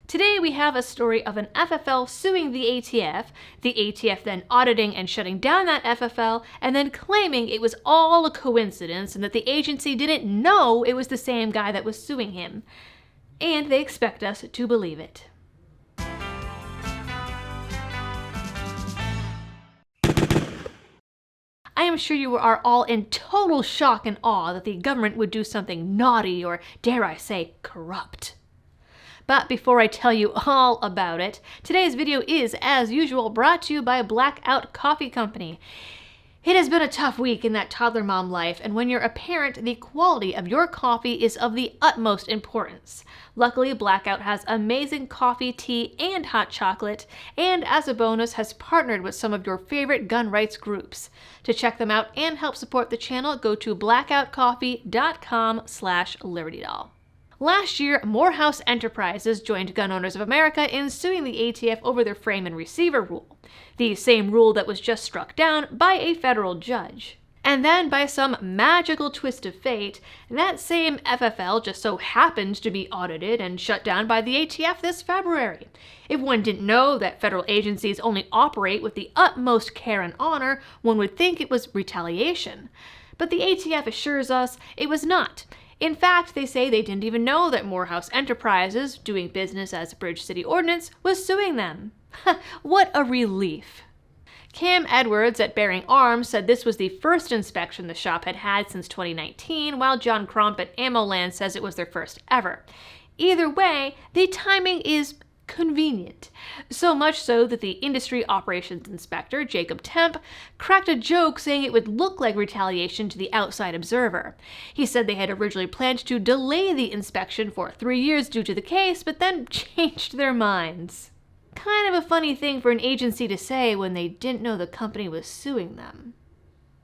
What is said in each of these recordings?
Today we have a story of an FFL suing the ATF then auditing and shutting down that FFL, and then claiming it was all a coincidence and that the agency didn't know it was the same guy that was suing him. And they expect us to believe it. I am sure you are all in total shock and awe that the government would do something naughty or, dare I say, corrupt. But before I tell you all about it, today's video is, as usual, brought to you by Blackout Coffee Company. It has been a tough week in that toddler mom life, and when you're a parent, the quality of your coffee is of the utmost importance. Luckily, Blackout has amazing coffee, tea, and hot chocolate, and as a bonus has partnered with some of your favorite gun rights groups. To check them out and help support the channel, go to blackoutcoffee.com/libertydoll. Last year, Morehouse Enterprises joined Gun Owners of America in suing the ATF over their frame and receiver rule, the same rule that was just struck down by a federal judge. And then, by some magical twist of fate, that same FFL just so happened to be audited and shut down by the ATF this February. If one didn't know that federal agencies only operate with the utmost care and honor, one would think it was retaliation. But the ATF assures us it was not. In fact, they say they didn't even know that Morehouse Enterprises, doing business as Bridge City Ordnance, was suing them. What a relief. Cam Edwards at Bearing Arms said this was the first inspection the shop had had since 2019, while John Crump at AmmoLand says it was their first ever. Either way, the timing is convenient. So much so that the industry operations inspector, Jacob Temp, cracked a joke saying it would look like retaliation to the outside observer. He said they had originally planned to delay the inspection for 3 years due to the case, but then changed their minds. Kind of a funny thing for an agency to say when they didn't know the company was suing them.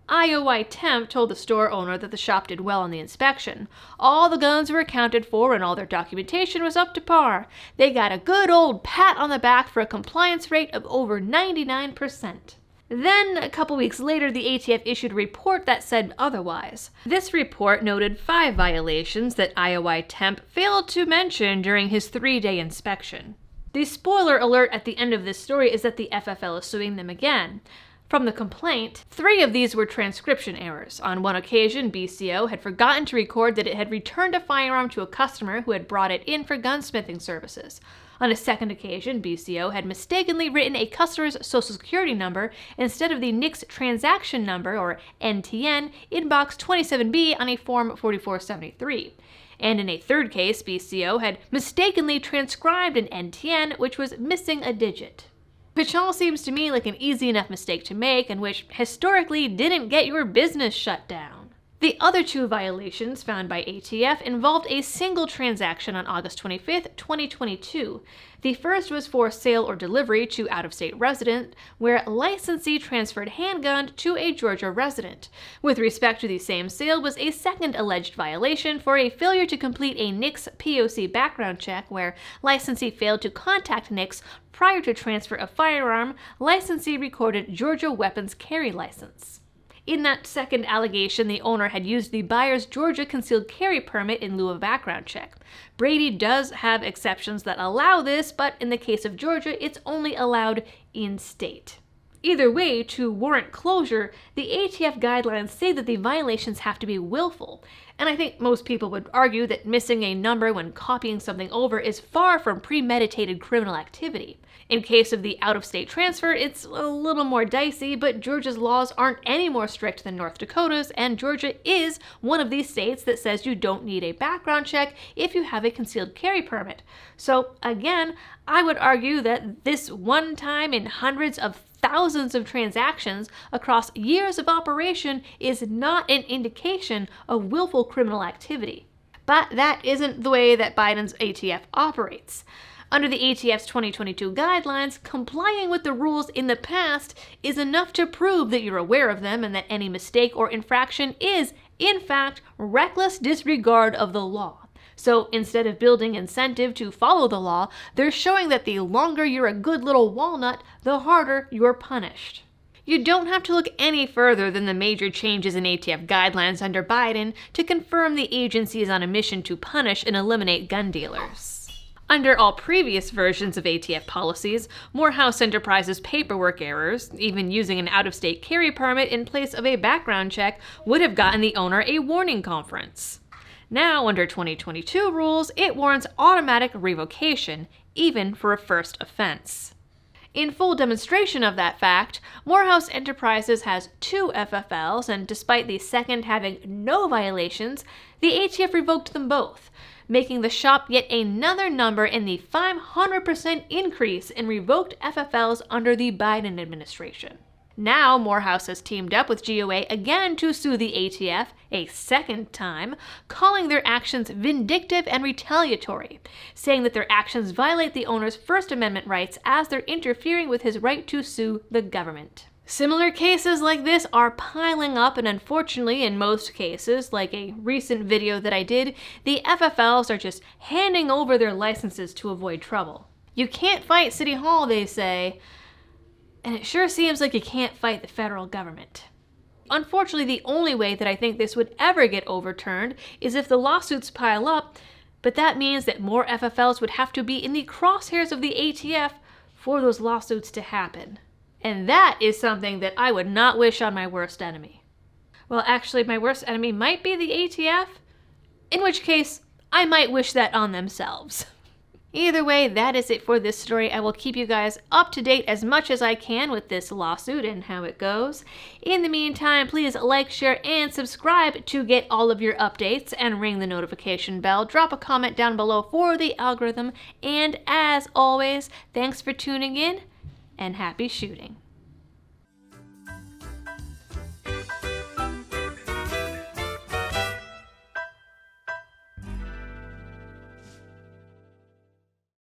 IOI Temp told the store owner that the shop did well on the inspection. All the guns were accounted for and all their documentation was up to par. They got a good old pat on the back for a compliance rate of over 99%. Then, a couple weeks later, the ATF issued a report that said otherwise. This report noted 5 violations that IOI Temp failed to mention during his 3-day inspection. The spoiler alert at the end of this story is that the FFL is suing them again. From the complaint, 3 of these were transcription errors. On one occasion, BCO had forgotten to record that it had returned a firearm to a customer who had brought it in for gunsmithing services. On a second occasion, BCO had mistakenly written a customer's social security number instead of the NICS transaction number, or NTN, in box 27B on a form 4473. And in a third case, BCO had mistakenly transcribed an NTN, which was missing a digit. Which all seems to me like an easy enough mistake to make and which historically didn't get your business shut down. The other 2 violations found by ATF involved a single transaction on August 25, 2022. The first was for sale or delivery to out-of-state resident, where licensee transferred handgun to a Georgia resident. With respect to the same sale was a second alleged violation for a failure to complete a NICS POC background check, where licensee failed to contact NICS prior to transfer of firearm. Licensee recorded Georgia weapons carry license. In that second allegation, the owner had used the buyer's Georgia concealed carry permit in lieu of background check. Brady does have exceptions that allow this, but in the case of Georgia, it's only allowed in-state. Either way, to warrant closure, the ATF guidelines say that the violations have to be willful, and I think most people would argue that missing a number when copying something over is far from premeditated criminal activity. In case of the out-of-state transfer, it's a little more dicey, but Georgia's laws aren't any more strict than North Dakota's, and Georgia is one of these states that says you don't need a background check if you have a concealed carry permit. So again, I would argue that this one time in hundreds of thousands of transactions across years of operation is not an indication of willful criminal activity. But that isn't the way that Biden's ATF operates. Under the ATF's 2022 guidelines, complying with the rules in the past is enough to prove that you're aware of them and that any mistake or infraction is, in fact, reckless disregard of the law. So instead of building incentive to follow the law, they're showing that the longer you're a good little walnut, the harder you're punished. You don't have to look any further than the major changes in ATF guidelines under Biden to confirm the agency is on a mission to punish and eliminate gun dealers. Under all previous versions of ATF policies, Morehouse Enterprises' paperwork errors, even using an out-of-state carry permit in place of a background check, would have gotten the owner a warning conference. Now, under 2022 rules, it warrants automatic revocation, even for a first offense. In full demonstration of that fact, Morehouse Enterprises has 2 FFLs, and despite the second having no violations, the ATF revoked them both, making the shop yet another number in the 500% increase in revoked FFLs under the Biden administration. Now, Morehouse has teamed up with GOA again to sue the ATF a second time, calling their actions vindictive and retaliatory, saying that their actions violate the owner's First Amendment rights as they're interfering with his right to sue the government. Similar cases like this are piling up, and unfortunately, in most cases, like a recent video that I did, the FFLs are just handing over their licenses to avoid trouble. You can't fight City Hall, they say, and it sure seems like you can't fight the federal government. Unfortunately, the only way that I think this would ever get overturned is if the lawsuits pile up, but that means that more FFLs would have to be in the crosshairs of the ATF for those lawsuits to happen. And that is something that I would not wish on my worst enemy. Well, actually, my worst enemy might be the ATF, in which case, I might wish that on themselves. Either way, that is it for this story. I will keep you guys up to date as much as I can with this lawsuit and how it goes. In the meantime, please like, share, and subscribe to get all of your updates and ring the notification bell. Drop a comment down below for the algorithm. And as always, thanks for tuning in and happy shooting.